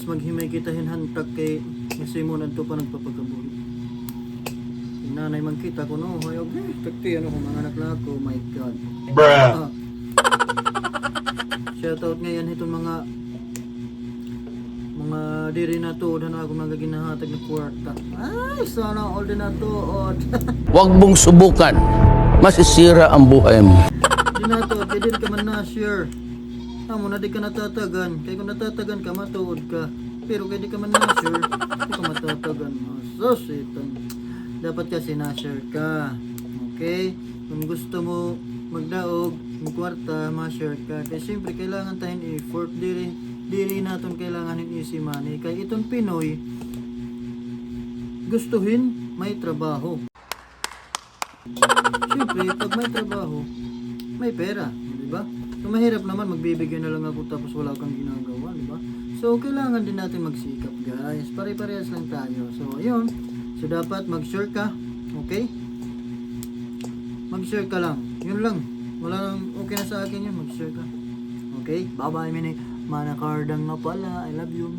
Maghimay kita hinhantag kay Simon adto pa nagpapagabuhi. Nanay man kita ko no, hayog takti ano kung mga anak na ako, my god. Bruh. Shout out ngayon itong mga diri na to na ako mga ginahatag na kwarta. Ay, sana all din na to. Huwag mong subukan. Masisira ang buhay mo. Di na to, kaya di ka man na-share. Amo na di ka natatagan. Kaya kung natatagan ka, matuod ka. Pero kaya di ka man na-share, di ka matatagan. So, sitan. Dapat kasi na-share ka. Okay? Kung gusto mo magdaog, magkwarta, ma-share ka. Kaya siyempre, kailangan tayong effort. Diri natin kailangan ng easy money. Kaya itong Pinoy, gustuhin, may trabaho. Siyempre, pag may trabaho, may pera. Diba? Kung mahirap naman, magbibigay na lang ako tapos wala kang ginagawa. Diba? So, kailangan din natin magsikap, guys. Pare-parehas lang tayo. So, ayun. So, dapat mag-share ka. Okay? Mag-share ka lang. Yun lang. Wala nang okay na sa akin yun. Mag-share ka. Okay? Bye-bye, Mini. Manakardang nga pala. I love you.